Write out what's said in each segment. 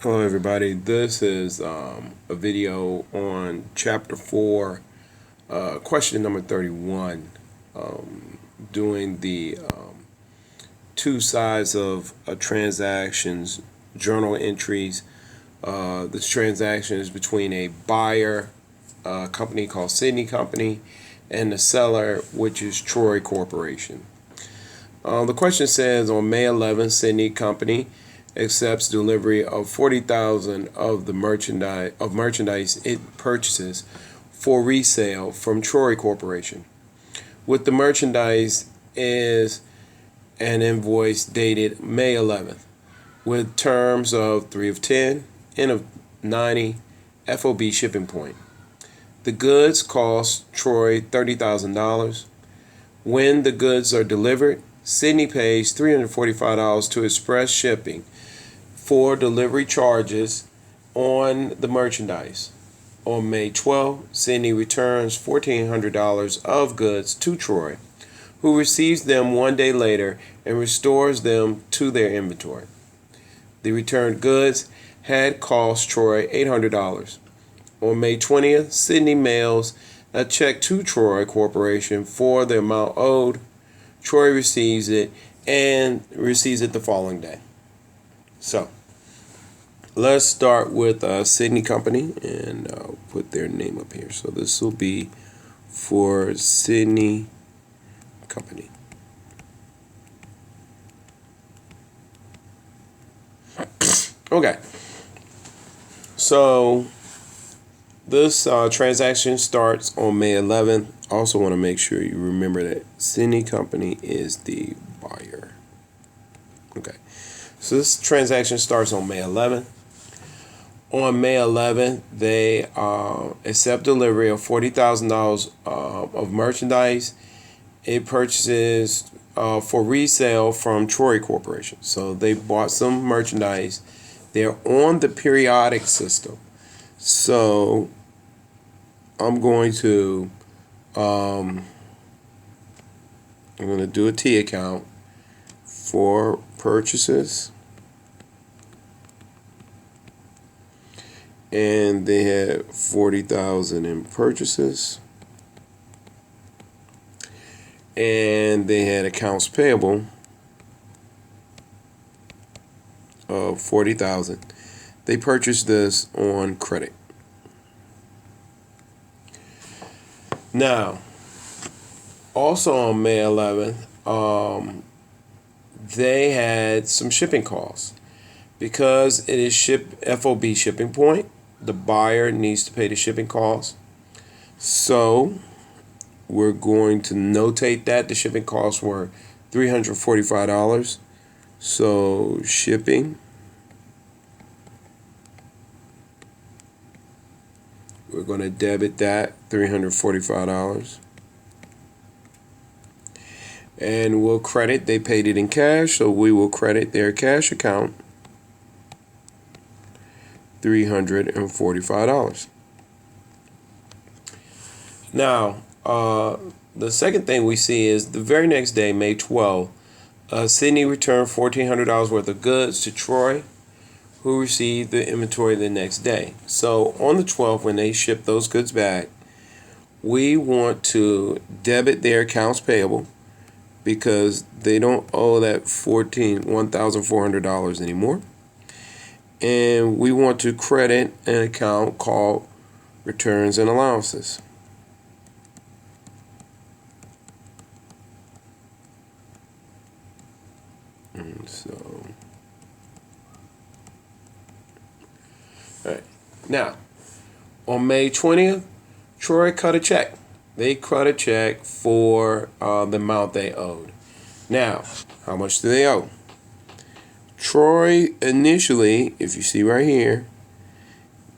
Hello, everybody. This is a video on Chapter 4, question number 31, doing the two sides of a transaction's journal entries. This transaction is between a buyer, company called Sydney Company, and the seller, which is Troy Corporation. The question says, on May 11th, Sydney Company accepts delivery of 40,000 of the merchandise it purchases for resale from Troy Corporation. With the merchandise is an invoice dated May 11th with terms of 3 of 10, N of 90, FOB shipping point. The goods cost Troy $30,000. When the goods are delivered, Sydney pays $345 to Express Shipping for delivery charges on the merchandise. On May 12th, Sydney returns $1,400 of goods to Troy, who receives them one day later and restores them to their inventory. The returned goods had cost Troy $800. On May 20th, Sydney mails a check to Troy Corporation for the amount owed. Troy receives it the following day. So, let's start with Sydney Company, and I'll put their name up here. So this will be for Sydney Company. Okay. So this transaction starts on May 11th. Also want to make sure you remember that Sydney Company is the buyer. Okay. So this transaction starts on May 11th. On May 11th, they accept delivery of $40,000 of merchandise. It purchases for resale from Troy Corporation. So they bought some merchandise. They're on the periodic system. So I'm going to do a T account for purchases. And they had 40,000 in purchases, and they had accounts payable of 40,000. They purchased this on credit. Now, also on May 11th, they had some shipping costs because it is FOB shipping point. The buyer needs to pay the shipping costs. So we're going to notate that the shipping costs were $345. So shipping, we're going to debit that $345. And we'll credit, they paid it in cash, so we will credit their cash account $345. Now, the second thing we see is the very next day, May 12th, Sydney returned $1,400 worth of goods to Troy, who received the inventory the next day. So on the 12th, when they ship those goods back, we want to debit their accounts payable because they don't owe that $1,400 anymore. And we want to credit an account called returns and allowances. And so, all right. Now, on May 20th, Troy cut a check. They cut a check for the amount they owed. Now, how much do they owe? Troy initially, if you see right here,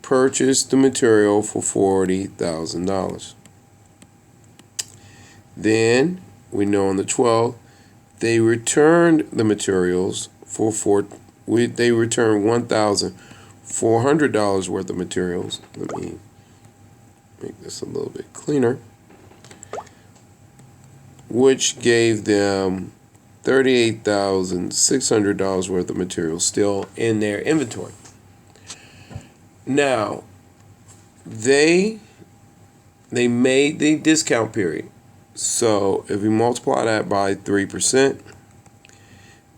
purchased the material for $40,000. Then, we know on the 12th, they returned the materials they returned $1,400 worth of materials. Let me make this a little bit cleaner. Which gave them $38,600 worth of material still in their inventory. Now, they made the discount period. So if we multiply that by 3%,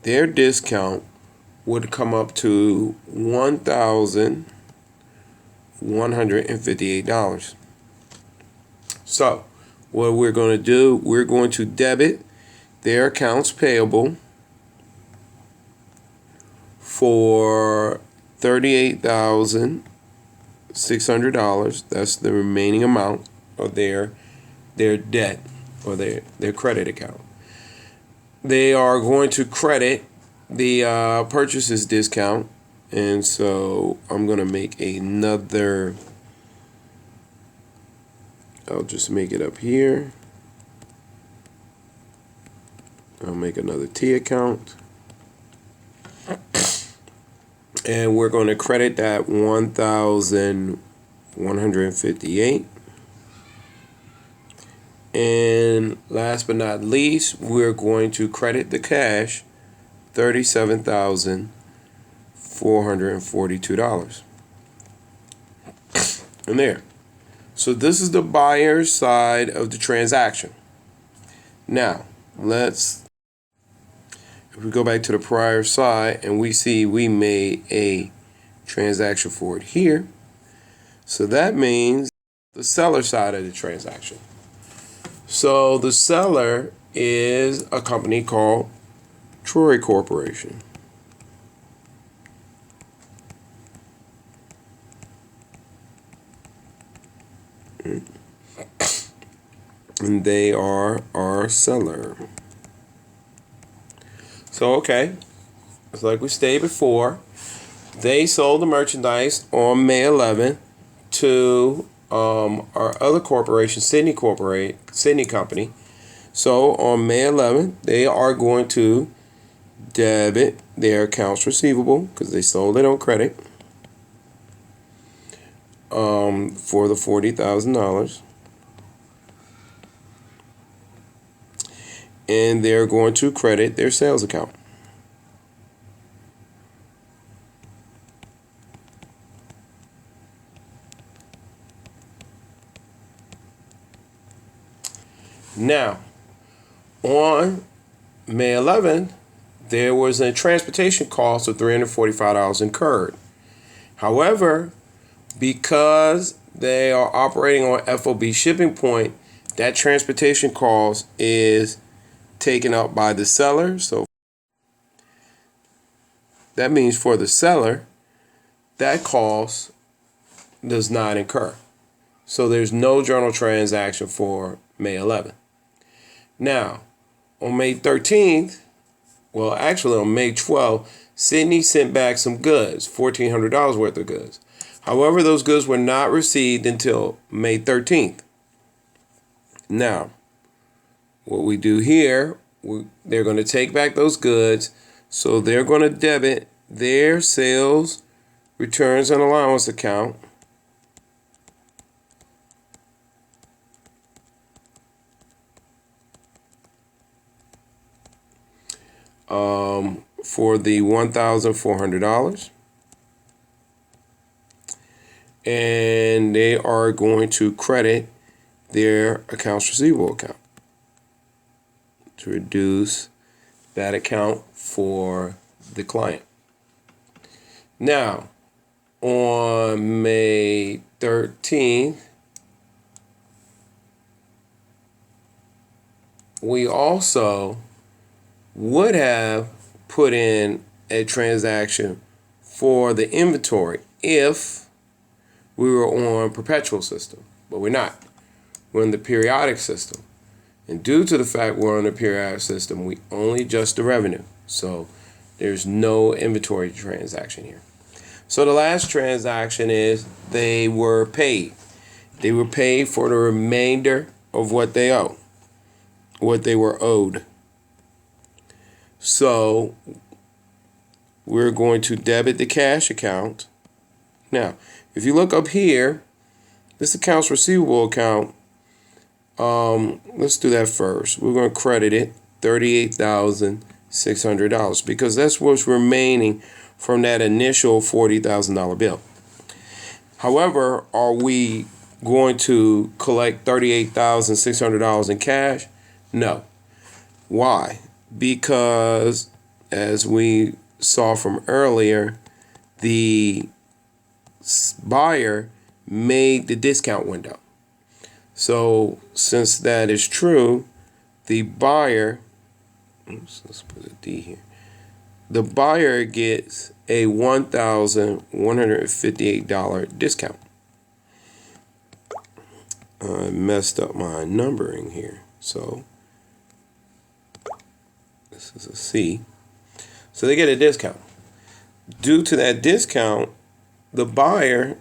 their discount would come up to $1,158. So what we're going to do, we're going to debit their accounts payable for $38,600. That's the remaining amount of their debt or their credit account. They are going to credit the purchases discount, and so I'm going to make another. I'll just make it up here. I'll make another T account. And we're going to credit that 1,158. And last but not least, we're going to credit the cash, $37,442. And there. So this is the buyer's side of the transaction. Now, if we go back to the prior side and we see we made a transaction for it here. So that means the seller side of the transaction. So the seller is a company called Troy Corporation. And they are our seller. So, okay, it's like we stated before. They sold the merchandise on May 11th to our other corporation, Sydney Company. So on May 11th, they are going to debit their accounts receivable because they sold it on credit for the $40,000. And they're going to credit their sales account. Now, on May 11th, there was a transportation cost of $345 incurred. However, because they are operating on FOB shipping point, that transportation cost is taken up by the seller. So that means for the seller, that cost does not incur. So there's no journal transaction for May 11th. Now, on May 13th, well, actually on May 12th, Sydney sent back some goods, $1,400 worth of goods. However, those goods were not received until May 13th. Now, what we do here, they're going to take back those goods. So they're going to debit their sales, returns, and allowance account. For the $1,400. And they are going to credit their accounts receivable account to reduce that account for the client. Now, on May 13th, we also would have put in a transaction for the inventory if we were on perpetual system, but we're not. We're in the periodic system. And due to the fact we're on the periodic system, we only adjust the revenue. So there's no inventory transaction here. So the last transaction is they were paid. They were paid for the remainder of what they owe, what they were owed. So we're going to debit the cash account. Now, if you look up here, this accounts receivable account, let's do that first. We're going to credit it $38,600 because that's what's remaining from that initial $40,000 bill. However, are we going to collect $38,600 in cash? No. Why? Because, as we saw from earlier, the buyer made the discount window. So, since that is true, the buyer, let's put a D here. The buyer gets a $1,158 discount. I messed up my numbering here. So, this is a C. So they get a discount. Due to that discount, the buyer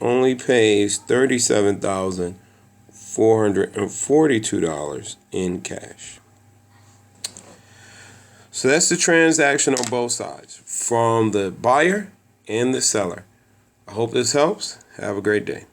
only pays $37,442 in cash. So that's the transaction on both sides, from the buyer and the seller. I hope this helps. Have a great day.